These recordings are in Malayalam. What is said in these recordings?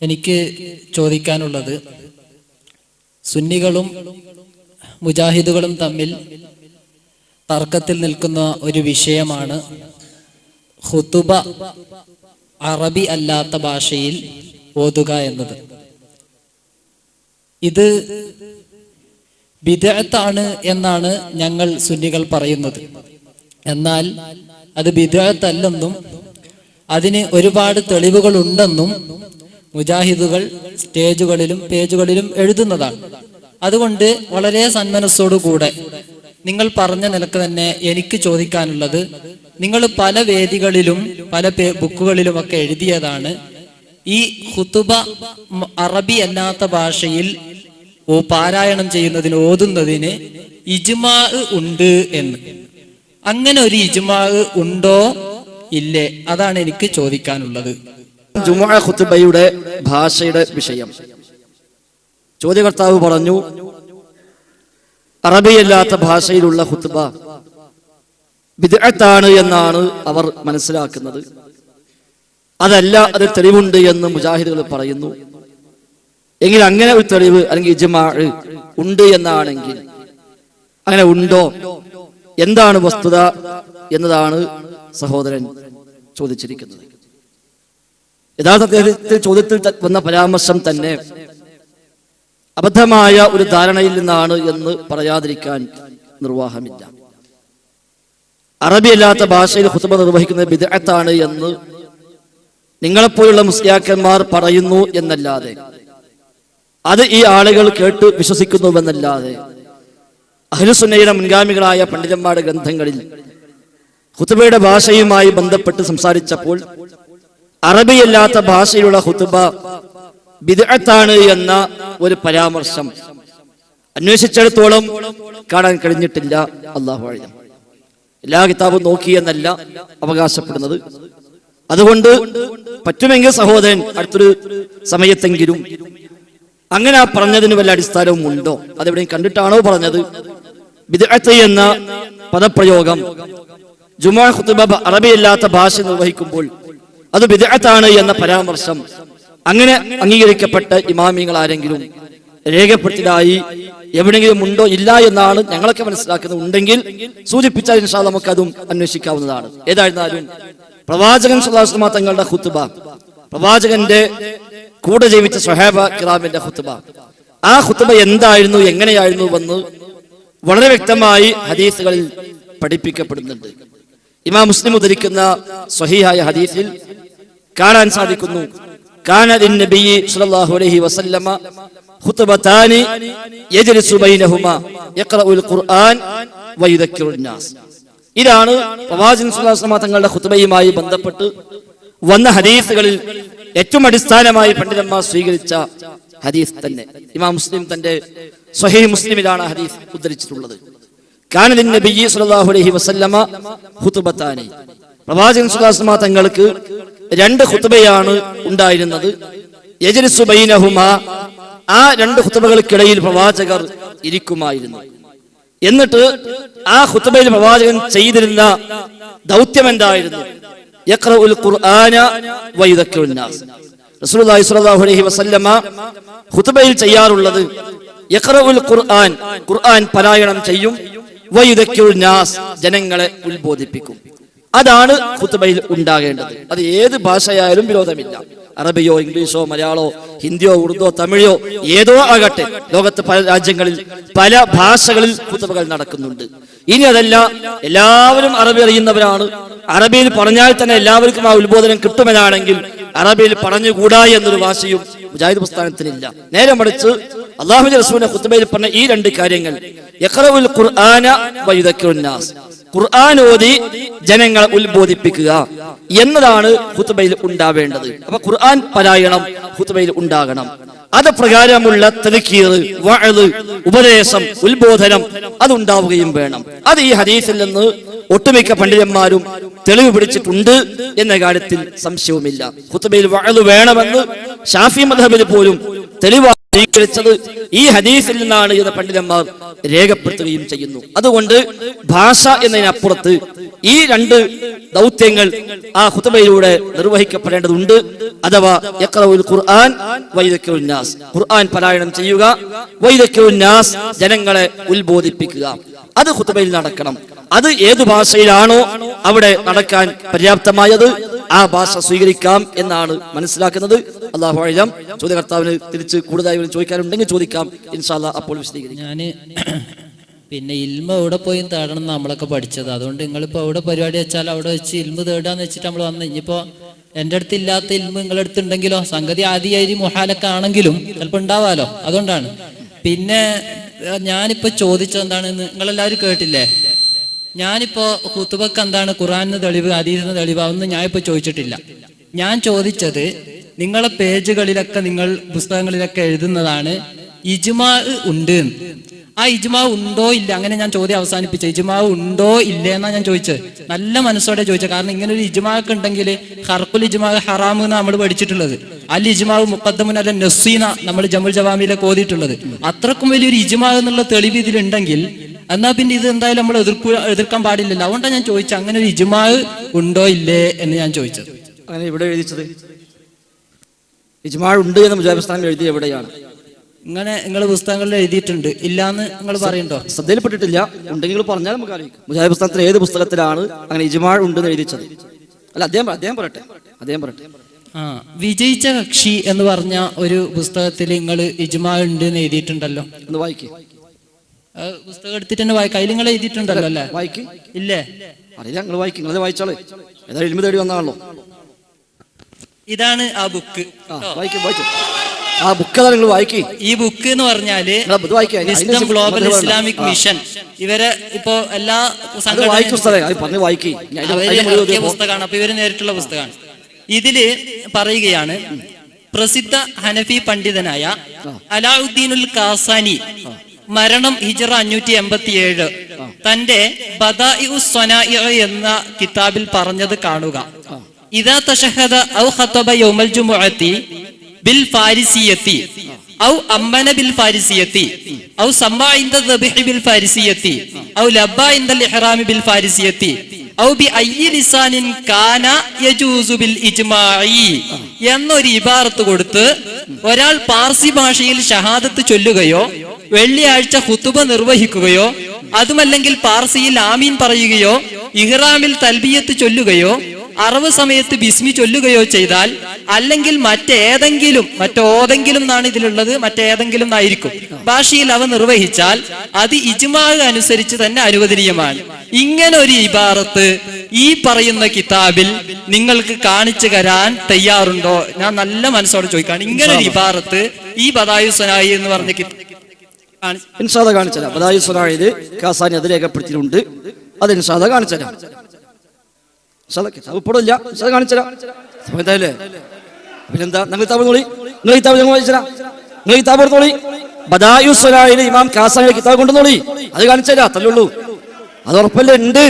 എനിക്ക് ചോദിക്കാനുള്ളത്, സുന്നികളും മുജാഹിദുകളും തമ്മിൽ തർക്കത്തിൽ നിൽക്കുന്ന ഒരു വിഷയമാണ് ഖുതുബ അറബി അല്ലാത്ത ഭാഷയിൽ ഓതുക എന്നത്. ഇത് ബിദ്അത്താണ് എന്നാണ് ഞങ്ങൾ സുന്നികൾ പറയുന്നത്. എന്നാൽ അത് ബിദ്അത്തല്ലെന്നും അതിന് ഒരുപാട് തെളിവുകൾ ഉണ്ടെന്നും മുജാഹിദുകൾ സ്റ്റേജുകളിലും പേജുകളിലും എഴുതുന്നതാണ്. അതുകൊണ്ട് വളരെ സന്മനസ്സോടുകൂടെ നിങ്ങൾ പറഞ്ഞ നിലക്ക് തന്നെ എനിക്ക് ചോദിക്കാനുള്ളത്, നിങ്ങൾ പല വേദികളിലും പല ബുക്കുകളിലുമൊക്കെ എഴുതിയതാണ് ഈ ഖുതുബ അറബി അല്ലാത്ത ഭാഷയിൽ പാരായണം ചെയ്യുന്നതിന് ഓതുന്നതിന് ഇജ്മാ ഉണ്ട് എന്ന്. അങ്ങനെ ഒരു ഇജ്മാ ഉണ്ടോ ഇല്ലേ? അതാണ് എനിക്ക് ചോദിക്കാനുള്ളത്. ജുമുഅ ഖുതുബയുടെ ഭാഷയുടെ വിഷയം ചോദ്യകർത്താവ് പറഞ്ഞു, അറബിയല്ലാത്ത ഭാഷയിലുള്ള ഖുതുബ ബിദ്അത്താണ് എന്നാണ് അവർ മനസ്സിലാക്കുന്നത്. അതല്ല, അത് തെളിവുണ്ട് എന്ന് മുജാഹിദുകൾ പറയുന്നു. എങ്കിൽ അങ്ങനെ ഒരു തെളിവ് അല്ലെങ്കിൽ ഇജ്മാ ഉണ്ട് എന്നാണെങ്കിൽ അങ്ങനെ ഉണ്ടോ, എന്താണ് വസ്തുത എന്നതാണ് സഹോദരൻ ചോദിച്ചിരിക്കുന്നത്. യഥാർത്ഥത്തിൽ ചോദ്യത്തിൽ വന്ന പരാമർശം തന്നെ അബദ്ധമായ ഒരു ധാരണയിൽ നിന്നാണ് എന്ന് പറയാതിരിക്കാൻ നിർവാഹമില്ല. അറബി അല്ലാത്ത ഭാഷയിൽ ഖുതുബ നിർവഹിക്കുന്നത് ബിദ്അത്താണ് എന്ന് നിങ്ങളെപ്പോലുള്ള മുസ്ലിയാക്കന്മാർ പറയുന്നു എന്നല്ലാതെ, അത് ഈ ആളുകൾ കേട്ട് വിശ്വസിക്കുന്നുവെന്നല്ലാതെ, അഹ്ലുസുന്നയുടെ മുൻഗാമികളായ പണ്ഡിതന്മാരുടെ ഗ്രന്ഥങ്ങളിൽ ഖുതുബയുടെ ഭാഷയുമായി ബന്ധപ്പെട്ട് സംസാരിച്ചപ്പോൾ അറബിയല്ലാത്ത ഭാഷയിലുള്ള ഖുതുബ ബിദ്അത്താണ് എന്ന ഒരു പരാമർശം അന്വേഷിച്ചിടത്തോളം കാണാൻ കഴിഞ്ഞിട്ടില്ല. അല്ലാഹു അഅലം. എല്ലാ കിതാബും നോക്കി എന്നല്ല അവകാശപ്പെടുന്നത്. അതുകൊണ്ട് പറ്റുമെങ്കിൽ സഹോദരൻ അടുത്തൊരു സമയത്തെങ്കിലും അങ്ങനെ ആ പറഞ്ഞതിന് വല്ല അടിസ്ഥാനവും ഉണ്ടോ, അതെവിടെയും കണ്ടിട്ടാണോ പറഞ്ഞത്? ബിദ്അത്ത് എന്ന പദപ്രയോഗം ജുമുഅ ഖുതുബ അറബിയല്ലാത്ത ഭാഷ നിർവഹിക്കുമ്പോൾ അത് ബിദ്അത്താണ് എന്ന പരാമർശം അങ്ങനെ അംഗീകരിക്കപ്പെട്ട ഇമാമിങ്ങൾ ആരെങ്കിലും രേഖപ്പെടുത്തിയതായി എവിടെയെങ്കിലും ഉണ്ടോ ഇല്ല എന്നാണ് ഞങ്ങളൊക്കെ മനസ്സിലാക്കുന്നത്. ഉണ്ടെങ്കിൽ സൂചിപ്പിച്ചാൽ ഇൻഷാ അല്ലാഹ് നമുക്ക് അതും അന്വേഷിക്കാവുന്നതാണ്. ഏതായിരുന്നാലും പ്രവാചകൻ സ്വല്ലല്ലാഹു അലൈഹി വസല്ലം തങ്ങളുടെ ഖുതുബ, പ്രവാചകന്റെ കൂടെ ജീവിച്ച സ്വഹാബ കിറാമിന്റെ ഖുതുബ, ആ ഖുതുബ എന്തായിരുന്നു, എങ്ങനെയായിരുന്നു എന്ന് വളരെ വ്യക്തമായി ഹദീസുകളിൽ പഠിപ്പിക്കപ്പെടുന്നുണ്ട്. ഇമാം മുസ്ലിം ഉദ്ധരിക്കുന്ന സ്വഹീഹായ ഹദീസിൽ കാണാൻ സാധിക്കുന്നു, കാന ലിന്നബിയ്യി സ്വല്ലല്ലാഹു അലൈഹി വസല്ലമ ഖുതുബതാനി യജ്ലിസു ബൈനഹുമാ യഖറഉൽ ഖുർആൻ വയുദക്കിറുൻ നാസ്. ഇതാണ് പ്രവാചകൻ സ്വല്ലല്ലാഹു അലൈഹി വസല്ലം തങ്ങളുടെ ഖുതുബയുമായി ബന്ധപ്പെട്ട് വന്ന ഹദീസുകളിൽ ഏറ്റവും അടിസ്ഥാനമായി പണ്ഡിതന്മാർ സ്വീകരിച്ച ഹദീസ് തന്നെ. ഇമാം മുസ്ലിം തന്റെ സ്വഹീഹ് മുസ്ലിമിലാണ് ഹദീസ് ഉദ്ധരിച്ചിട്ടുള്ളത്. കാന ലിന്നബിയ്യി സ്വല്ലല്ലാഹു അലൈഹി വസല്ലമ ഖുതുബതാനി, പ്രവാചകൻ സ്വല്ലല്ലാഹു അലൈഹി വസല്ലം തങ്ങൾക്ക് രണ്ട് ഖുതുബയാണ് ഉണ്ടായിരുന്നത്. യജ്ലിസു ബൈനഹുമാ, ആ രണ്ട് ഖുതുബകൾക്കിടയിൽ പ്രവാചകർ ഇരിക്കുമായിരുന്നു. എന്നിട്ട് ആ ഖുതുബയിൽ പ്രവാചകൻ ചെയ്തിരുന്ന ദൗത്യം എന്തായിരുന്നു? യഖറഉൽ ഖുർആന വയുദക്കിറുൻ നാസ്. റസൂലുള്ളാഹി സ്വല്ലല്ലാഹു അലൈഹി വസല്ലമ ഖുതുബയിൽ ചെയ്യാറുള്ളത് യഖറഉൽ ഖുർആൻ, ഖുർആൻ പാരായണം ചെയ്യും, വയുദക്കിറുൻ നാസ്, ജനങ്ങളെ ഉത്ബോധിപ്പിക്കും. അതാണ് ഖുതുബയിൽ ഉണ്ടാകേണ്ടത്. അത് ഏത് ഭാഷയായാലും വിരോധമില്ല. അറബിയോ ഇംഗ്ലീഷോ മലയാളോ ഹിന്ദിയോ ഉറുദോ തമിഴോ ഏതോ ആകട്ടെ, ലോകത്ത് പല രാജ്യങ്ങളിൽ പല ഭാഷകളിൽ ഖുതുബകൾ നടക്കുന്നുണ്ട്. ഇനി അതല്ല, എല്ലാവരും അറബി അറിയുന്നവരാണ്, അറബിയിൽ പറഞ്ഞാൽ തന്നെ എല്ലാവർക്കും ആ ഉത്ബോധനം കിട്ടുമെന്നാണെങ്കിൽ അറബിയിൽ പറഞ്ഞുകൂടാ എന്നൊരു വാശിയും മുജാഹിദ് പ്രസ്ഥാനത്തിനില്ല. നേരെ മറിച്ച് അല്ലാഹുവിന്റെ റസൂലിന്റെ ഖുതുബയിൽ പറഞ്ഞ ഈ രണ്ട് കാര്യങ്ങൾ, യഖറഉൽ ഖുർആന വയുദക്കിറുൻ നാസ്, ഖുർആൻ ഓതി ജനങ്ങളെ ഉത്ബോധിപ്പിക്കുക എന്നതാണ് ഖുതുബയിൽ ഉണ്ടാവേണ്ടത്. അപ്പൊ ഖുർആൻ പാരായണം ഖുതുബയിൽ ഉണ്ടാകണം. അത് പ്രകാരമുള്ള തദ്കീർ, വഅദ്, ഉപദേശം, ഉത്ബോധനം അതുണ്ടാവുകയും വേണം. അത് ഈ ഹദീസിൽ നിന്ന് ഒട്ടുമിക്ക പണ്ഡിതന്മാരും തെളിവ് പിടിച്ചിട്ടുണ്ട് എന്ന കാര്യത്തിൽ സംശയവുമില്ല. ഖുതുബയിൽ വഅദ് വേണമെന്ന് ശാഫി മദ്ഹബിൽ പോലും തെളിവായി സ്വീകരിച്ചത് ഈ ഹദീസിൽ നിന്നാണ് എന്ന് പണ്ഡിതന്മാർ രേഖപ്പെടുത്തുകയും ചെയ്യുന്നു. അതുകൊണ്ട് ഭാഷ എന്നതിനപ്പുറത്ത് ഈ രണ്ട് ദൗത്യങ്ങൾ ആ ഖുതുബയിലൂടെ നിർവഹിക്കപ്പെടേണ്ടതുണ്ട്. അഥവാ യഖറഉൽ ഖുർആൻ വയദക്കിറുൻ നാസ്, ഖുർആൻ പാരായണം ചെയ്യുക, വയദക്കിറുൻ നാസ്, ജനങ്ങളെ ഉത്ബോധിപ്പിക്കുക. അത് ഖുതുബയിൽ നടക്കണം. അത് ഏതു ഭാഷയിലാണോ അവിടെ നടക്കാൻ പര്യാപ്തമായത് ആ ഭാഷ സ്വീകരിക്കാം എന്നാണ് മനസ്സിലാക്കുന്നത്. അല്ലാഹു അഅലം. ചോദ്യകർത്താവിന് തിരിച്ച് കൂടുതലായി ചോദിക്കാനുണ്ടെങ്കിൽ ചോദിക്കാം, ഇൻഷാ അല്ലാഹ് അപ്പോൾ വിശദീകരിക്കാം. ഞാന് പിന്നെ ഇൽമ എവിടെ പോയി തേടണം നമ്മളൊക്കെ പഠിച്ചത്. അതുകൊണ്ട് നിങ്ങളിപ്പോൾ എവിടെ പരിപാടി വെച്ചാൽ അവിടെ വെച്ച് ഇൽമ തേടാന്ന് വെച്ചിട്ട് നമ്മൾ വന്ന് ഇനിയിപ്പോൾ എൻ്റെ അടുത്ത് ഇല്ലാത്ത ഇൽമ നിങ്ങളുടെ അടുത്ത് ഉണ്ടെങ്കിലോ സംഗതി ആദിയായി മുഹാലൊക്കെ ആണെങ്കിലും ചിലപ്പോൾ ഉണ്ടാവാലോ. അതുകൊണ്ടാണ്. പിന്നെ ഞാനിപ്പോൾ ചോദിച്ചത് എന്താണെന്ന് നിങ്ങളെല്ലാവരും കേട്ടില്ലേ? ഞാനിപ്പോൾ ഖുതുബക്ക് എന്താണ് ഖുർആനിന് തെളിവ് ഹദീസിന് തെളിവ് അതൊന്നും ഞാനിപ്പോൾ ചോദിച്ചിട്ടില്ല. ഞാൻ ചോദിച്ചത് നിങ്ങളെ പേജുകളിലൊക്കെ നിങ്ങൾ പുസ്തകങ്ങളിലൊക്കെ എഴുതുന്നതാണ് ഇജ്മാ ഉണ്ട്. ആ ഇജ്മാ ഉണ്ടോ ഇല്ല, അങ്ങനെ ഞാൻ ചോദ്യം അവസാനിപ്പിച്ച. ഇജ്മാ ഉണ്ടോ ഇല്ലേ എന്നാ ഞാൻ ചോദിച്ചത്. നല്ല മനസ്സോടെ ചോദിച്ചത്. കാരണം ഇങ്ങനെ ഒരു ഇജ്മാ ഒക്കെ ഉണ്ടെങ്കിൽ ഹർഖുൽ ഇജ്മാ ഹറാം എന്ന് നമ്മൾ പഠിച്ചിട്ടുള്ളത്. അൽ ഇജ്മാ മുഖദ്ദമുൻ അല നസ്സീന നമ്മൾ ജമുൽ ജവാമിയിലൊക്കെ ഓതിയിട്ടുള്ളത്. അത്രക്കും വലിയൊരു ഇജ്മാ എന്നുള്ള തെളിവ് ഇതിലുണ്ടെങ്കിൽ എന്നാ പിന്നെ ഇത് എന്തായാലും നമ്മൾ എതിർക്കാൻ പാടില്ലല്ലോ. അതുകൊണ്ടാണ് ഞാൻ ചോദിച്ചത് അങ്ങനെ ഒരു ഇജ്മാ ഉണ്ടോ ഇല്ലേ എന്ന് ഞാൻ ചോദിച്ചത്. അങ്ങനെ ഇവിടെ എഴുതിച്ചത് ഇജ്മാ ഉണ്ട് എന്ന് മുജാഹിദ് പ്രസ്ഥാനം എഴുതി എവിടെയാണ്? ഇങ്ങനെ നിങ്ങൾ പുസ്തകങ്ങളിൽ എഴുതിയിട്ടുണ്ട്, ഇല്ലാന്ന് നിങ്ങൾ പറയുന്നുണ്ടോ? ശ്രദ്ധയിൽപ്പെട്ടിട്ടില്ല. ഉണ്ടെങ്കിൽ പറഞ്ഞാൽ നമുക്ക് അറിയിക്കും. മുജാഹിദ് പ്രസ്ഥാനത്തിൽ ഏത് പുസ്തകത്തിലാണ് അങ്ങനെ ഇജ്മാ ഉണ്ടെന്ന് എഴുതിച്ചത്? അല്ല, അദ്ദേഹം പറയട്ടെ. വിജയിച്ച കക്ഷി എന്ന് പറഞ്ഞ ഒരു പുസ്തകത്തിൽ നിങ്ങൾ ഇജ്മാ ഉണ്ട് എന്ന് എഴുതിയിട്ടുണ്ടല്ലോ. ഒന്ന് വായിക്കേ. പുസ്തകം എടുത്തിട്ട് തന്നെ വായിക്കാം. അതിൽ നിങ്ങൾ എഴുതിയിട്ടുണ്ടല്ലോ അല്ലേ? വായിക്കും. ഇല്ലേ? അറിയില്ല, നിങ്ങൾ വായിക്കും. നിങ്ങളത് വായിച്ചോളെ. ഏതായാലും ഇൽമ തേടി വന്നാണല്ലോ. ഇതാണ് ആ ബുക്ക്. വായിക്കും. ആ ബുക്ക് നിങ്ങൾ വായിക്കേ. ഈ ബുക്ക് എന്ന് പറഞ്ഞാല് വിസ്ഡം ഗ്ലോബൽ ഇസ്ലാമിക് മിഷൻ ഇവരെ ഇപ്പോ എല്ലാ പുസ്തകമാണ്. അപ്പൊ ഇവര് നേരിട്ടുള്ള പുസ്തകമാണ്. ഇതില് പറയുകയാണ്, പ്രസിദ്ധ ഹനഫി പണ്ഡിതനായ അലാഉദ്ദീനുൽ കാസാനി മരണം ഹിജ്റ 587 തന്റെ ബദാഇഉസ് സ്വനാഇ എന്ന കിതാബിൽ പറഞ്ഞത് കാണുക. ഇദാ തശഹദ ഔ ഖതബ യൗമൽ ജുമുഅത്തി ബിൽ ഫാരിസിയത്തി ഔ അമ്മന ബിൽ ഫാരിസിയത്തി ഔ സമ്മഅ ഇൻദ ദബിഹി ബിൽ ഫാരിസിയത്തി ഔ ലബ്ബ ഇൻദൽ ഇഹ്റാമി ബിൽ ഫാരിസിയത്തി ഔ ബി അയ്യി ലിസാനിൻ കാന യജൂസു ബിൽ ഇജ്മാഇ എന്നൊരു ഇബാറത്ത് കൊടുത്ത് ഒരാൾ പാർസി ഭാഷയിൽ ഷഹാദത്ത് ചൊല്ലുകയോ വെള്ളിയാഴ്ച ഖുതുബ നിർവഹിക്കുകയോ അതുമല്ലെങ്കിൽ പാർസിയിൽ ആമീൻ പറയുകയോ ഇഹ്റാമിൽ തൽബിയത്ത് ചൊല്ലുകയോ അറവ് സമയത്ത് ബിസ്മി ചൊല്ലുകയോ ചെയ്താൽ, അല്ലെങ്കിൽ മറ്റേതെങ്കിലും എന്നാണ് ഇതിലുള്ളത്, മറ്റേതെങ്കിലും എന്നായിരിക്കും ഭാഷയിൽ അവ നിർവഹിച്ചാൽ അത് ഇജ്മാ അനുസരിച്ച് തന്നെ അനുവദനീയമാണ്. ഇങ്ങനെ ഒരു ഇബാറത്ത് ഈ പറയുന്ന കിതാബിൽ നിങ്ങൾക്ക് കാണിച്ചു തരാൻ തയ്യാറുണ്ടോ? ഞാൻ നല്ല മനസ്സോടെ ചോദിക്കാണ്. ഇങ്ങനെ ഒരു ഇബാറത്ത് ഈ ബദായു സ്വനായി എന്ന് പറഞ്ഞ ഇൻഷാല്ലാഹ് കാണിച്ചുതരാം. ബദായു സ്വനായിൽ കാസാനി അത് രേഖപ്പെടുത്തിയിട്ടുണ്ട്. അത് ഇൻഷാല്ലാഹ് കാണിച്ചുതരാം. കിതാബില്ല, കാണിച്ചുതരാം. പിന്നെന്താ, നിങ്ങൾ കിതാബ് നോളി, നിങ്ങൾ കിതാബ് ഞങ്ങൾ വായിച്ചുതരാം. നിങ്ങൾ കിതാബ് എടുത്തോളി. ബദായു സ്വനായിൽ ഇമാം കാസാനിയുടെ കിതാബ് കൊണ്ടുവന്നോളി, അത് കാണിച്ചുതരാം. അത്രേ ഉള്ളൂ. അത് ഉറപ്പല്ലേ ഉണ്ട്.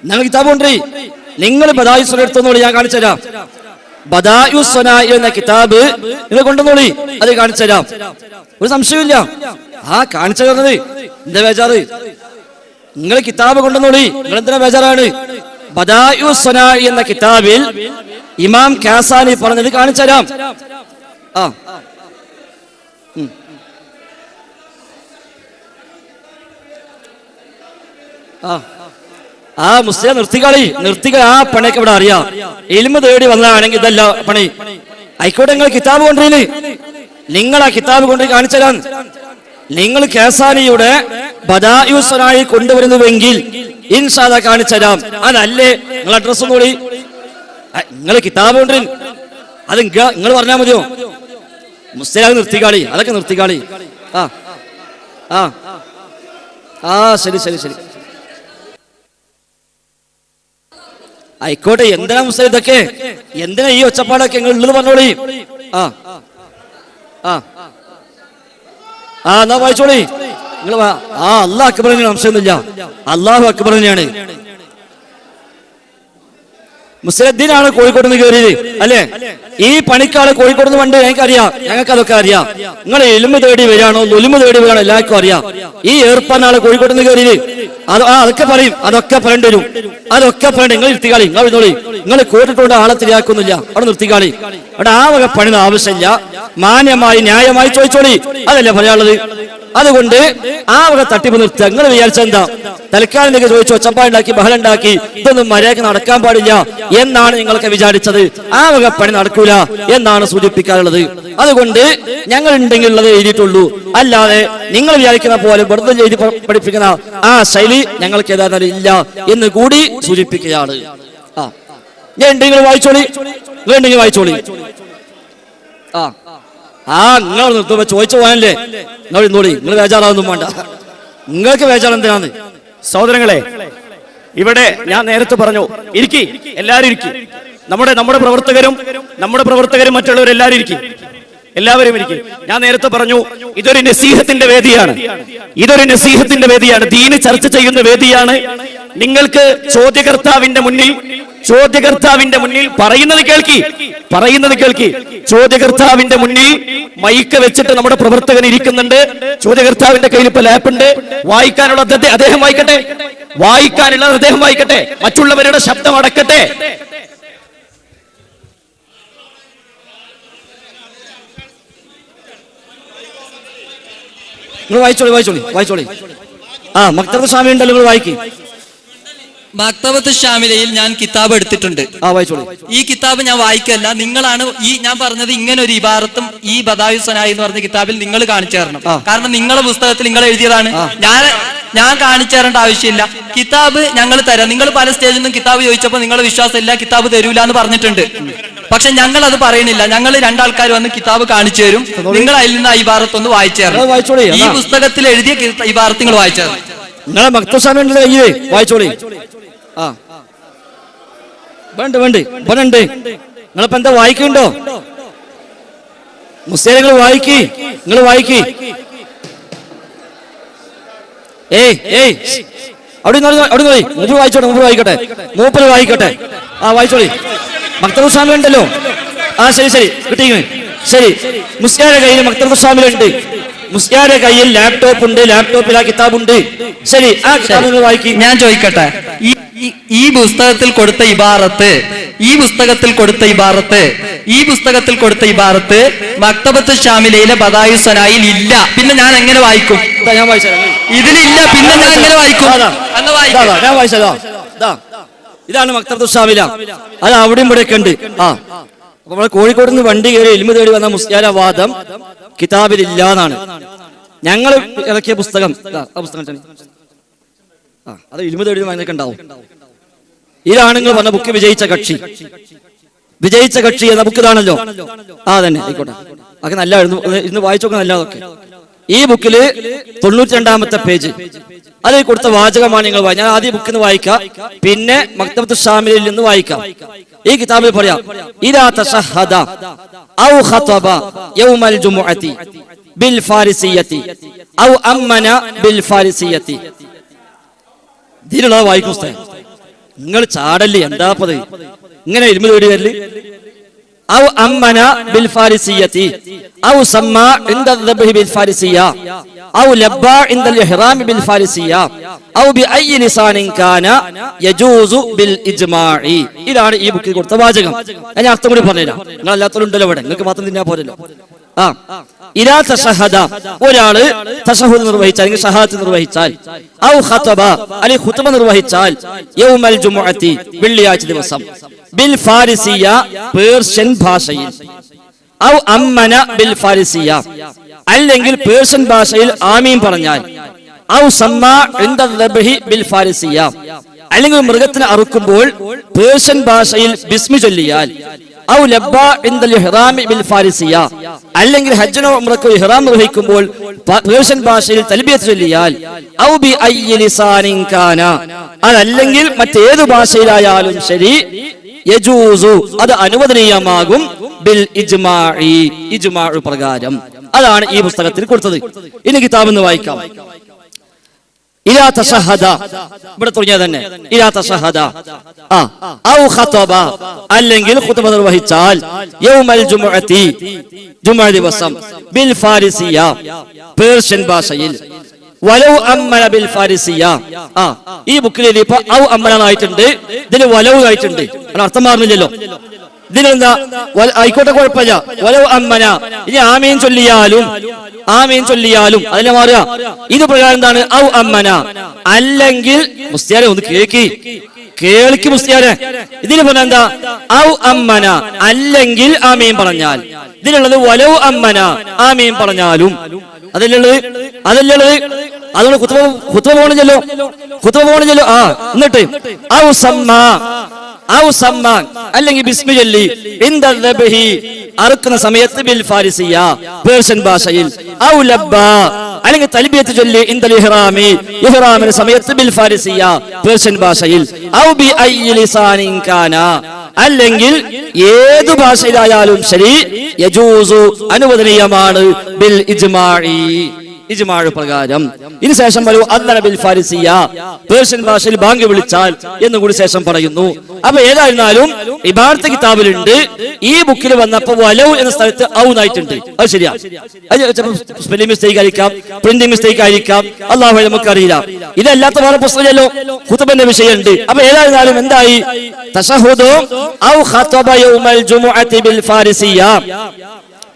ഞങ്ങൾ കിതാബ് കൊണ്ടുപോയി. നിങ്ങൾ ബദായു സ്വന എടുത്തോളി, ഞാൻ കാണിച്ചുതരാം. ബദായു സ്വനായി എന്ന കിതാബ് നിങ്ങൾ കൊണ്ടുവന്നോളി, അത് കാണിച്ചുതരാം. ഒരു സംശയമില്ല. ആ കാണിച്ചു തരുന്നത് എന്താ ബേജാറ്? നിങ്ങൾ കിതാബ് കൊണ്ടുവന്നോളി, നിങ്ങൾ എന്തിനാ ബേജാറാണ്? ബദായു സ്വനാഇ എന്ന കിതാബിൽ ഇമാം കാസാനി പറഞ്ഞത് കാണിച്ചുതരാം. ആ മുസ്ലിം നിർത്തികളി ആ പണിയൊക്കെ ഇവിടെ അറിയാം. ഇൽമ തേടി വന്നതാണെങ്കിൽ ഇതല്ല പണി. ആയിക്കോട്ടെ, നിങ്ങൾ കിതാബ് കൊണ്ടുവരില്ലേ? നിങ്ങൾ ആ കിതാബ് കൊണ്ട് കാണിച്ചുതരാം. നിങ്ങൾ കാസാനിയുടെ ബദായു സ്വനാഇ കൊണ്ടുവരുന്നുവെങ്കിൽ ഇൻഷാല്ലാഹ് കാണിച്ചുതരാം. അതല്ലേ നിങ്ങൾ അഡ്രസ് കൂടി നിങ്ങൾ കിതാബ് കൊണ്ട് അത് നിങ്ങൾ പറഞ്ഞാൽ മതിയോ? മുസ്ലിം നിർത്തിക്കാളി, അതൊക്കെ നിർത്തിക്കാളി. ശരി. ആയിക്കോട്ടെ, എന്തിനാ മുസ്ലിം ഇതൊക്കെ? എന്തിനാ ഈ ഒച്ചപ്പാടൊക്കെ നിങ്ങൾ ഉള്ളത് പറഞ്ഞോളി. എന്നാ വായിച്ചോളി. നിങ്ങൾ അല്ലാഹു അക്ബർ തന്നെയാണ്, സംശയമൊന്നുമില്ല. അല്ലാഹു അക്ബർ തന്നെയാണ്. മുസ്ലിദ്ദീനാണ് കോഴിക്കോട് നിന്ന് കയറിയത് അല്ലെ? ഈ പണിക്കാള് കോഴിക്കോട് നിന്ന് വണ്ടി ഞങ്ങൾക്കറിയാം, ഞങ്ങൾക്ക് അതൊക്കെ അറിയാം. നിങ്ങൾ എലുമ്പ് തേടി വരികയാണോ ഒലുമ്പ് തേടി വരികയാണോ എല്ലാവർക്കും അറിയാം. ഈ ഏർപ്പാനാള് കോഴിക്കോട് നിന്ന് കയറിയത് അതൊക്കെ പറയും, അതൊക്കെ പറയേണ്ടി വരും, അതൊക്കെ പറയണ്ട. നിങ്ങൾ നിർത്തിക്കാളി, നിങ്ങൾ ഇരുന്നോളി, നിങ്ങൾ കോട്ടിട്ടുകൊണ്ട് ആളെ തിരിയാക്കുന്നില്ല, അവിടെ നിർത്തിക്കാളി. അവിടെ ആ വക പണിന് ആവശ്യമില്ല, മാന്യമായി ന്യായമായി ചോദിച്ചോളി, അതല്ലേ പറയാനുള്ളത്. അതുകൊണ്ട് ആ വക തട്ടിപ്പ് നിർത്തുക. നിങ്ങൾ വിചാരിച്ചെന്താ തൽക്കാലം നിങ്ങൾ ചോദിച്ചു ഒച്ചപ്പാടുണ്ടാക്കി ബഹളം ഉണ്ടാക്കി ഇതൊന്നും മര്യാദക്ക് നടക്കാൻ പാടില്ല എന്നാണ് നിങ്ങളൊക്കെ വിചാരിച്ചത്. ആ വക പണി നടക്കൂല എന്നാണ് സൂചിപ്പിക്കാറുള്ളത്. അതുകൊണ്ട് ഞങ്ങൾ ഉണ്ടെങ്കിലുള്ളത് എഴുതിയിട്ടുള്ളൂ, അല്ലാതെ നിങ്ങൾ വിചാരിക്കുന്ന പോലെ വെറുതെ എഴുതി പഠിപ്പിക്കുന്ന ആ ശൈലി ഞങ്ങൾക്ക് ഏതായാലും ഇല്ല എന്ന് കൂടി സൂചിപ്പിക്കുകയാണ്. ഞാൻ ഉണ്ടെങ്കിൽ വായിച്ചോളി, വേണ്ടെങ്കിൽ വായിച്ചോളി. നിങ്ങൾ നിർത്തുമ്പോ ചോദിച്ചു പോയല്ലേ, നിങ്ങൾ ഇരുന്നോളി, നിങ്ങൾ ബേജാറാവൊന്നും വേണ്ട. നിങ്ങൾക്ക് ബേജാറ് എന്തിനാന്ന്? സഹോദരങ്ങളെ, ഇവിടെ ഞാൻ നേരത്തെ പറഞ്ഞു, ഇരിക്കി, എല്ലാവരും ഇരിക്കി. നമ്മുടെ പ്രവർത്തകരും മറ്റുള്ളവരെല്ലാവരും ഇരിക്കി, എല്ലാവരും ഇരിക്കും. ഞാൻ നേരത്തെ പറഞ്ഞു, ഇതൊരു നസീഹത്തിന്റെ വേദിയാണ്, ദീന് ചർച്ച ചെയ്യുന്ന വേദിയാണ്. നിങ്ങൾക്ക് ചോദ്യകർത്താവിന്റെ മുന്നിൽ പറയുന്നത് കേൾക്കി. ചോദ്യകർത്താവിന്റെ മുന്നിൽ മൈക്ക് വെച്ചിട്ട് നമ്മുടെ പ്രവർത്തകൻ ഇരിക്കുന്നുണ്ട്. ചോദ്യകർത്താവിന്റെ കയ്യിൽ ഇപ്പൊ ലാപ്പുണ്ട്. വായിക്കാനുള്ളത് അദ്ദേഹം വായിക്കട്ടെ, മറ്റുള്ളവരുടെ ശബ്ദം അടക്കട്ടെ. നിങ്ങൾ വായിച്ചോളി. മക്തബത്ത് സ്വാമി ഉണ്ടല്ലോ, നിങ്ങൾ വായിക്കും. മക്തബത്ത് ഷാമിലയിൽ ഞാൻ കിതാബ് എടുത്തിട്ടുണ്ട്. ഈ കിതാബ് ഞാൻ വായിക്കല്ല, നിങ്ങളാണ് ഞാൻ പറഞ്ഞത് ഇങ്ങനെ ഒരു ഇബാറത്തും ഈ ബദായുസനായി എന്ന് പറഞ്ഞ കിതാബിൽ നിങ്ങൾ കാണിച്ചു തരണം. കാരണം നിങ്ങളുടെ പുസ്തകത്തിൽ നിങ്ങൾ എഴുതിയതാണ്, ഞാൻ കാണിച്ചു തരേണ്ട ആവശ്യമില്ല. കിതാബ് ഞങ്ങൾ തരാം. നിങ്ങൾ പല സ്റ്റേജിൽ നിന്നും കിതാബ് ചോദിച്ചപ്പോൾ നിങ്ങളുടെ വിശ്വാസമില്ല, കിതാബ് തരൂല എന്ന് പറഞ്ഞിട്ടുണ്ട്. പക്ഷെ ഞങ്ങൾ അത് പറയുന്നില്ല. ഞങ്ങൾ രണ്ടാൾക്കാർ വന്ന് കിതാബ് കാണിച്ചു തരും. നിങ്ങൾ അതിൽ നിന്ന് ഇബാറത്ത് ഒന്ന് വായിച്ചു തരണം. ഈ പുസ്തകത്തിൽ എഴുതിയ ഇബാറത്ത് നിങ്ങൾ വായിച്ചു തരണം. നിങ്ങളെ മക്തബത്ത് സ്വാമി വായിച്ചോളി. വേണ്ട നിങ്ങളിപ്പോ എന്താ വായിക്കുന്നുണ്ടോ? മുസ്ലിങ്ങൾ വായിക്കി, നിങ്ങൾ വായിക്കി. അവിടെ മൂപ്പര് വായിക്കട്ടെ. വായിച്ചോളി. മക്തബത്ത് സ്വാമി ഉണ്ടല്ലോ. ശരി കിട്ടിയിരിക്കുന്നു. ശരി, മുസ്ലിയുടെ കയ്യിൽ മക്തബത്ത് സ്വാമിയിലുണ്ട്. മുസ്ലിയുടെ കയ്യിൽ ലാപ്ടോപ്പ് ഉണ്ട്, ലാപ്ടോപ്പിൽ ആ കിതാബുണ്ട്. ശരി, ആ കിതാബ് വായിക്കി. ഞാൻ ചോദിക്കട്ടെ, ഈ പുസ്തകത്തിൽ കൊടുത്ത ഇബാറത്ത് മക്തബത്ത് ഷാമിലയിലെ ബദായുസനായിൽ ഇല്ല. പിന്നെ ഞാൻ എങ്ങനെ വായിക്കും? ഞാൻ വായിച്ചത് ഇതിലില്ല, പിന്നെ ഞാൻ എങ്ങനെ വായിക്കും? ഞാൻ വായിച്ചതാ. ഇതാണ് മക്തബത്ത് ഷാമില. അത് അവിടെയും ഇവിടെയൊക്കെ ഉണ്ട്. അപ്പൊ നമ്മളെ കോഴിക്കോട് നിന്ന് വണ്ടി കയറി ഇൽമു തേടി വന്ന മുസ്ലിയാരുടെ വാദം കിതാബിലില്ല എന്നാണ്. ഞങ്ങൾ ഇറക്കിയ പുസ്തകം അത് ഇൽമു തേടി വാങ്ങനൊക്കെ ഉണ്ടാവും. ഇതാണ് നിങ്ങൾ പറഞ്ഞ ബുക്ക് വിജയിച്ച കക്ഷി എന്ന ബുക്ക് ഇതാണല്ലോ. തന്നെ ആയിക്കോട്ടെ, അതൊക്കെ നല്ല ഇന്ന് വായിച്ചൊക്കെ നല്ല. അതൊക്കെ ഈ ബുക്കില് 92-ാമത്തെ പേജ് അതിൽ കൊടുത്ത വാചകമാണ് നിങ്ങൾ ഞാൻ ആദ്യം ബുക്കിൽ നിന്ന് വായിക്കാം, പിന്നെ മക്തബത്ത് ഷാമിലിൽ നിന്ന് വായിക്കാം. ഈ കിതാബിൽ പറയാം, ഇദാ തശഹദ ഔ ഖതബ യൗമൽ ജുമുഅതി ബിൽ ഫാരിസിയത്തി ഔ അമ്മന ബിൽ ഫാരിസിയത്തി. ഇതിലുള്ള വായിക്കും. നിങ്ങൾ ചാടല്ലേ, എന്താപ്പത് ഇങ്ങനെ ഇരുമ്പ് തേടി വരല്? ഔ അമ്മന ബിൽ ഫാരിസിയത്തി ഔ സമ്മ ഇൻദ ദബ്ഹി ബിൽ ഫാരിസിയ ഔ ലബ്ബ ഇൻദ ഇഹ്റാം ബിൽ ഫാരിസിയ ഔ ബി അയ്യി ലിസാനിൻ കാന യജൂസു ബിൽ ഇജ്മാഇ. ഇതാണ് ഈ ബുക്കിൽ കൊടുത്ത വാചകം. ഞാൻ അർത്ഥം കൂടി പറഞ്ഞുതരാം. നിങ്ങൾ അല്ലാത്തവരും ഉണ്ടല്ലോ ഇവിടെ, നിങ്ങൾക്ക് മാത്രം തിന്നാ പോരല്ലോ. ഇദാ തശഹദ, ഒരാള് തശഹുദ് നിർവഹിച്ചാൽ, അല്ലെങ്കിൽ ഷഹാദത്ത് നിർവഹിച്ചാൽ, ഔ ഖതബ, അല്ലെങ്കിൽ ഖുത്ബ നിർവഹിച്ചാൽ, യൗമൽ ജുമുഅത്തി, വെള്ളിയാഴ്ച ദിവസം, ബിൽ ഫാരിസിയ, പേർഷ്യൻ ഭാഷയിൽ, ഔ അമ്മന ബിൽ ഫാരിസിയ, അല്ലെങ്കിൽ പേർഷ്യൻ ഭാഷയിൽ ആമീൻ പറഞ്ഞാൽ, ഔ സമ്മ ഇൻദ ദബ്ഹി ബിൽ ഫാരിസിയ, അല്ലെങ്കിൽ മൃഗത്തിനെ അറുക്കുമ്പോൾ പേർഷ്യൻ ഭാഷയിൽ ബിസ്മി ചൊല്ലിയാൽ, ഔ ലബ്ബ ഇൻദൽ ഇഹ്റാമി ബിൽ ഫാരിസിയ, അല്ലെങ്കിൽ ഹജ്ജിനോ ഉംറക്കോ ഇഹ്റാം നിർവഹിക്കുമ്പോൾ പേർഷ്യൻ ഭാഷയിൽ തൽബിയത്ത് ചൊല്ലിയാൽ, ഔ ബി അയ്യി ലിസാനിൻ കാന, അതല്ലെങ്കിൽ മറ്റേത് ഭാഷയിലായാലും ശരി, യജൂസു, അത് അനുവദനീയമാകും, ബിൽ ഇജ്മാഇ, ഇജ്മാഉ പ്രകാരം. അതാണ് ഈ പുസ്തകത്തിൽ കൊടുത്തത്. ഇനി കിതാബ് എന്ന് വായിക്കാം. ഇലാ തശഹദ, ഇവിടെ തുടങ്ങിയ തന്നെ ഇലാ തശഹദ, ഔ ഖതബ, അല്ലെങ്കിൽ ഖുതുബ നിർവഹിച്ചാൽ യൗമൽ ജുമുഅത്തി, ജുമുഅ ദിവസം, ബിൽ ഫാരിസിയ, പേർഷ്യൻ ഭാഷയിൽ, വലൗ അമ്മന ബിൽ ഫാരിസിയ. ഈ ബുക്കിൽ ഇപ്പൊ ഔ അമ്മന ആയിട്ടുണ്ട്, ഇതിന് വലൗ ആയിട്ടുണ്ട്. അർത്ഥം മാറുന്നില്ലല്ലോ. ഇതിനെന്താ ആയിക്കോട്ടെ, കുഴപ്പമില്ല. വലൗ അമ്മന, ഇനി ആമീൻ ചൊല്ലിയാലും, ആമീൻ ചൊല്ലിയാലും അതിനെ മാറുക. ഇത് പ്രകാരം എന്താണ്? ഔ അമ്മന, അല്ലെങ്കിൽ മുസ്ലിയാരെ ഒന്ന് കേൾക്കി മുസ്ലിയാരെ. ഇതിന് പറഞ്ഞ എന്താ? ഔ അമ്മന, അല്ലെങ്കിൽ ആമീൻ പറഞ്ഞാൽ. ഇതിനുള്ളത് വലൗ അമ്മന, ആമീൻ പറഞ്ഞാലും. അതല്ലുള്ളത്. അതുകൊണ്ട് ഖുത്ബ പോകണില്ലല്ലോ. എന്നിട്ട് ഔ സമ്മ, ഔ സമ്മാൻ, അല്ലെങ്കിൽ ബിസ്മി ചൊല്ലി, ഇൻദ ദബ്ഹി, അറുക്കുന്ന സമയത്ത്, ബിൽ ഫാരിസിയ, പേർഷ്യൻ ഭാഷയിൽ, ഔ ലബ്ബ, അല്ലെങ്കിൽ തൽബിയത്ത് ചൊല്ലി, ഇൻദൽ ഇഹ്റാമി, ഇഹ്റാമിന്റെ സമയത്ത്, ബിൽ ഫാരിസിയ, പേർഷ്യൻ ഭാഷയിൽ, ഔ ബി അയ്യി ലിസാനിൻ കാന, അല്ലെങ്കിൽ ഏതു ഭാഷയിലായാലും ശരി, യജൂസു, അനുവദനീയമാണ്, ബിൽ ഇജ്മാഇ, ഇജ്മാഅ് പ്രകാരം. ഇതിന് ശേഷം പറയൂ അദ്ദന ബിൽ ഫാരിസിയ, പേർഷ്യൻ ഭാഷയിൽ ബാങ്ക് വിളിച്ചാൽ എന്ന് കൂടി ശേഷം പറയുന്നു. അപ്പൊ ഏതായിരുന്നാലും ഇബാറത്ത് കിതാബിലുണ്ട്. ഈ ബുക്കിൽ വന്നപ്പോ വലൗ എന്ന സ്ഥലത്ത് ഔ ആയിട്ടുണ്ട്. അത് ശരിയാ. സ്പെല്ലിംഗ് മിസ്റ്റേക്ക് ആയിരിക്കാം, പ്രിന്റിംഗ് മിസ്റ്റേക്ക് ആയിരിക്കാം, അല്ലാഹു നമുക്കറിയില്ല. ഇതല്ലാത്ത വേറെ പുസ്തകമല്ലോ, ഖുതുബിന്റെ വിഷയമുണ്ട്. അപ്പൊ ഏതായിരുന്നാലും എന്തായി? തശഹുദു ഔ ഖതബ യൗമൽ ജുമുഅത്തി ബിൽ ഫാരിസിയ,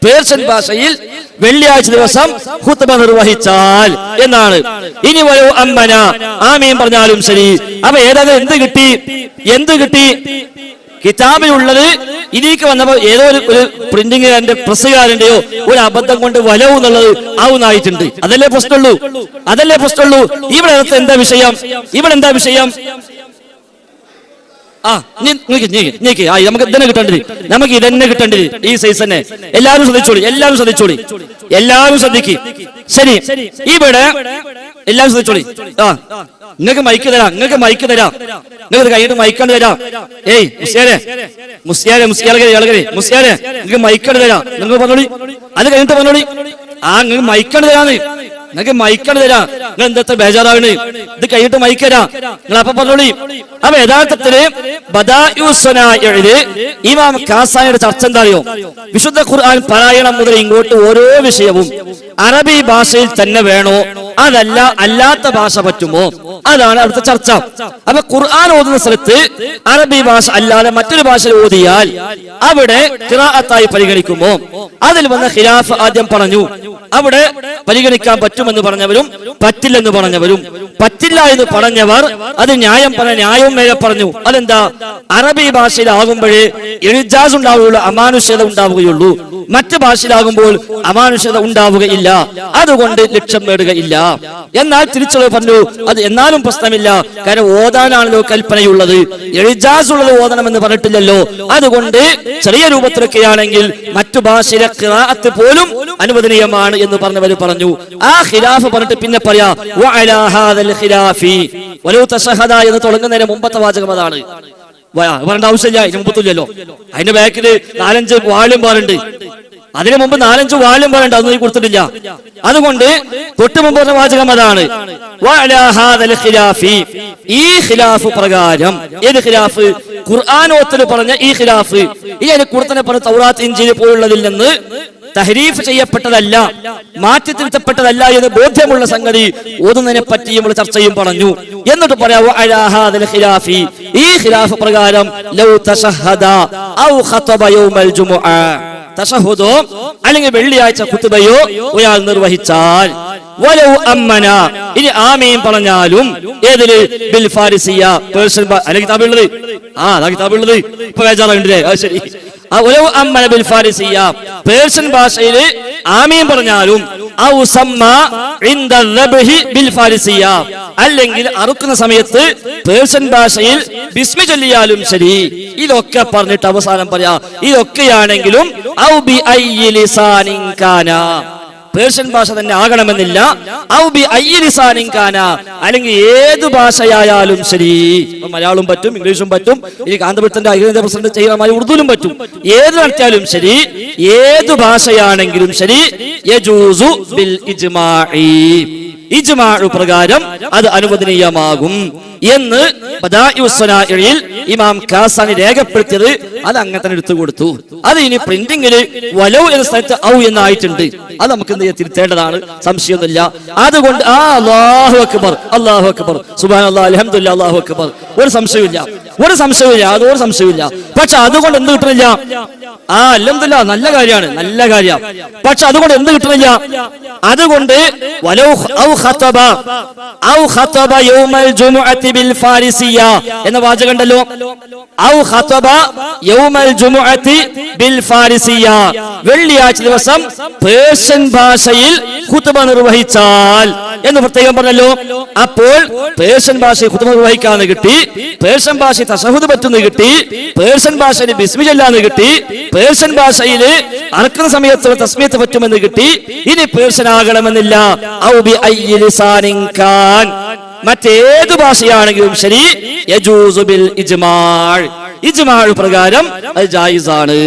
പേർഷ്യൻ ഭാഷയിൽ വെള്ളിയാഴ്ച ദിവസം ഖുത്ബ നിർവഹിച്ചാൽ എന്നാണ്. ഇനി വലൗ അമ്മന, ആമീൻ പറഞ്ഞാലും ശരി. അപ്പൊ ഏതാണ്? എന്ത് കിട്ടി? കിതാബിലുള്ളത് ഇതിലേക്ക് വന്നപ്പോ ഏതോ ഒരു പ്രിന്റിംഗുകാരന്റെ പ്രസ്സുകാരന്റെയോ ഒരു അബദ്ധം കൊണ്ട് വലവ് എന്നുള്ളത് ആവുന്നായിട്ടുണ്ട്. അതല്ലേ പ്രശ്നമുള്ളൂ. ഇവിടെ എന്താ വിഷയം? നമുക്ക് ഇതന്നെ കിട്ടേണ്ടത്, ഈ സൈസ് തന്നെ. എല്ലാവരും ശ്രദ്ധിക്കും. ശരി, ഇവിടെ എല്ലാവരും ശ്രദ്ധിച്ചോളി. നിങ്ങൾക്ക് മൈക്ക് തരാം, നിങ്ങൾക്ക് കൈയിട്ട് മൈക്കണ്ട് തരാം. ഏയ് മുസ്ലിയാരെ നിങ്ങൾക്ക് മൈക്കണ്ട് തരാം. നിങ്ങൾ പറഞ്ഞോളി, അത് കഴിഞ്ഞിട്ട് പറഞ്ഞോളി. നിങ്ങൾക്ക് മൈക്കണ്ട് തരാന്ന്, നിങ്ങൾ എന്താ ബേജാറാണ്? ഇത് കഴിഞ്ഞിട്ട് മൈക്ക് തരാം, നിങ്ങൾ അപ്പൊ പറഞ്ഞോളി. അപ്പൊ യഥാർത്ഥത്തില് ഇമാം കാസാനിയുടെ ചർച്ച എന്താ അറിയോ? വിശുദ്ധ ഖുർആൻ പാരായണം മുതൽ ഇങ്ങോട്ട് ഓരോ വിഷയവും അറബി ഭാഷയിൽ തന്നെ വേണോ, അതല്ല അല്ലാത്ത ഭാഷ പറ്റുമോ? അതാണ് അവിടുത്തെ ചർച്ച. അപ്പൊ ഖുർആൻ ഓതുന്ന സ്ഥലത്ത് അറബി ഭാഷ അല്ലാതെ മറ്റൊരു ഭാഷയിൽ ഓതിയാൽ അവിടെ ഖിറാഅത്തായി പരിഗണിക്കുമോ? അതിൽ വന്ന ഖിലാഫ് ആദ്യം പറഞ്ഞു. അവിടെ പരിഗണിക്കാൻ പറ്റുമെന്ന് പറഞ്ഞവരും പറ്റില്ലെന്ന് പറഞ്ഞവരും, പറ്റില്ല എന്ന് പറഞ്ഞവർ അത് ന്യായവും മേലെ പറഞ്ഞു. അതെന്താ? അറബി ഭാഷയിലാകുമ്പോഴേ ഇജാസ് ഉണ്ടാവുകയുള്ളൂ, അമാനുഷ്യത ഉണ്ടാവുകയുള്ളൂ. മറ്റ് ഭാഷയിലാകുമ്പോൾ അമാനുഷ്യത ഉണ്ടാവുകയില്ല, അതുകൊണ്ട് ലക്ഷ്യം നേടുകയില്ല. എന്നാൽ തിരിച്ചുള്ളത് പറഞ്ഞു, അത് എന്നാലും പ്രശ്നമില്ല, കാരണം ഓതാനാണല്ലോ കൽപ്പനയുള്ളത്, ഇജാസ് ഉള്ളത് ഓതണമെന്ന് പറഞ്ഞിട്ടില്ലല്ലോ. അതുകൊണ്ട് ചെറിയ രൂപത്തിലൊക്കെയാണെങ്കിൽ മറ്റു ഭാഷയിലെ ഖിറാഅത്ത് പോലും അനുവദനീയമാണ് എന്ന് പറഞ്ഞവർ പറഞ്ഞു. ആ ഖിലാഫ് പറഞ്ഞിട്ട് പിന്നെ പറയാ വഅലാ ഹാദൽ ഖിലാഫി വലൗ തശഹദ എന്ന് തുടങ്ങുന്നതിന് മുമ്പത്തെ വാചകം അതാണ്. പറയേണ്ട ആവശ്യമില്ല, ഇതിന് മുമ്പത്തില്ലല്ലോ. അതിന്റെ ബാക്കില് 4-5 വാള്യം പാറുണ്ട്. അതിനു മുമ്പ് 4-5 വാള്യം പാറുണ്ട്, അതൊന്നും ഈ കൊടുത്തിട്ടില്ല. അതുകൊണ്ട് തൊട്ട് മുമ്പ് പറഞ്ഞ വാചകം അതാണ്. വഅലാ ഹാദൽ ഖിലാഫി, ഈ ഖിലാഫ് പ്രകാരം. ഏത് ഖിലാഫ്? ഖുർആനോത്തിൽ പറഞ്ഞ ഈ ഖിലാഫ്. ഈ അതിന് കൂടുതൽ പറഞ്ഞ തൗറാത്ത് ഇഞ്ചീൽ പോലുള്ളതിൽ നിന്ന് തഹരീഫ് ചെയ്യപ്പെട്ടതല്ല, മാറ്റി തിരുത്തപ്പെട്ടതല്ല എന്ന് ബോധ്യമുള്ള സംഗതി ഓതുന്നതിനെ പറ്റിയും ചർച്ചയും പറഞ്ഞു. എന്നിട്ട് പറയാവോ അലാ ഹാദൽ ഖിലാഫി, ഈ ഖിലാഫ് പ്രകാരം ലൗ തശഹദ ഔ ഖതബ യൗമൽ ജുമുഅ, തശഹുദോ അല്ലെങ്കിൽ വെള്ളിയാഴ്ച ഖുത്ബയോ ഒരാൾ നിർവഹിച്ചാൽ, വലൗ അമ്മന, ഇനി ആമീൻ പറഞ്ഞാലും, ഏതില്? ബിൽ ഫാരിസിയ, പേർഷ്യൻ അല്ലെങ്കിൽ കിതാബുള്ളത്. കിതാബുള്ളത് ഇപ്പൊ ബേജാറുണ്ടല്ലേ? അത് ശരി. വലൗ അമ്മന ബിൽ ഫാരിസിയ, പേർഷ്യൻ ഭാഷയിൽ ആമീൻ പറഞ്ഞാലും, ഔ സമ്മ ഇൻദ ദബ്ഹി ബിൽ ഫാരിസിയ, അല്ലെങ്കിൽ അറുക്കുന്ന സമയത്ത് പേർഷ്യൻ ഭാഷയിൽ ബിസ്മി ചൊല്ലിയാലും ശരി. ഇതൊക്കെ പറഞ്ഞിട്ട് അവസാനം പറയാ, ഇതൊക്കെയാണെങ്കിലും ഔ ബി അയ്യി ലിസാനിൻ കാന, പേർഷ്യൻ ഭാഷ തന്നെ ആകണമെന്നില്ല. ഔ ബി അയ്യി ലിസാനിൻ കാന, അല്ലെങ്കിൽ ഏത് ഭാഷയായാലും ശരി. മലയാളം പറ്റും, ഇംഗ്ലീഷും പറ്റും, ഇനി കാന്തപുരത്തിന്റെ 50% ചെയ്യുന്നമായി ഉറുദുവിലും പറ്റും. ഏത് നടത്തിയാലും ശരി, ഏത് ഭാഷയാണെങ്കിലും ശരി, യജൂസു ബിൽ ഇജ്മാഇ, ഇജ്മാ പ്രകാരം അത് അനുവദനീയമാകും എന്ന് ബദാഇഉസ്സനാഇൽ ഇമാം കാസാനി രേഖപ്പെടുത്തിയത് അത് അങ്ങനെ തന്നെ എടുത്തു കൊടുത്തു. അത് ഇനി പ്രിന്റിംഗില് വലൗ എന്ന സ്ഥലത്ത് ഔ എന്നായിട്ടുണ്ട്. അത് നമുക്ക് എന്ത് തിരുത്തേണ്ടതാണ്, സംശയമൊന്നുമില്ല. അതുകൊണ്ട് അല്ലാഹു അക്ബർ, അല്ലാഹു അക്ബർ, സുബ്ഹാനല്ലാഹ്, അൽഹംദുലില്ലാഹ്, അല്ലാഹു അക്ബർ, ഒരു സംശയമില്ല, ഒരു സംശയമില്ല, അതൊരു സംശയമില്ല. പക്ഷെ അതുകൊണ്ട് എന്ത് കിട്ടുന്നില്ല? അൽഹംദുലില്ലാഹ്, നല്ല കാര്യമാണ്, നല്ല കാര്യം. പക്ഷെ അതുകൊണ്ട് എന്ത് കിട്ടുന്നില്ല? അതുകൊണ്ട് വലൗ ഔ ഖതബ യൗമൽ ജുമുഅത്തി ബിൽ ഫാരിസിയ എന്ന വാചകം ഉണ്ടല്ലോ. ഔ ഖതബ യൗമൽ ജുമുഅത്തി ബിൽ ഫാരിസിയ, വെള്ളിയാഴ്ച ദിവസം പേർഷ്യൻ ഭാഷയിൽ ഖുതുബ നിർവഹിച്ചാൽ എന്ന് പ്രത്യേകം പറഞ്ഞല്ലോ. അപ്പോൾ പേർഷ്യൻ ഭാഷയിൽ ഖുതുബ നിർവഹിക്കാന്ന് കിട്ടി, പേർഷ്യൻ ഭാഷയിൽ തശഹുദ് പറ്റുന്ന കിട്ടി, പേർഷ്യൻ ഭാഷയിൽ ബിസ്മി ചൊല്ലാന്ന് കിട്ടി, പേർഷ്യൻ ഭാഷയിൽ അറക്കുന്ന സമയത്ത് തസ്മീത്ത് പറ്റുമെന്ന് കിട്ടി. ഇനി പേർഷ്യൻ ആകണമെന്നില്ല. ഔ ബി അയ്യി ലിസാനിൻ കാൻ, മറ്റേത് ഭാഷയാണെങ്കിലും ശരി, യജൂസു ബിൽ ഇജ്മാ, ഇജ്മാ പ്രകാരം അത് ജായിസാണ്.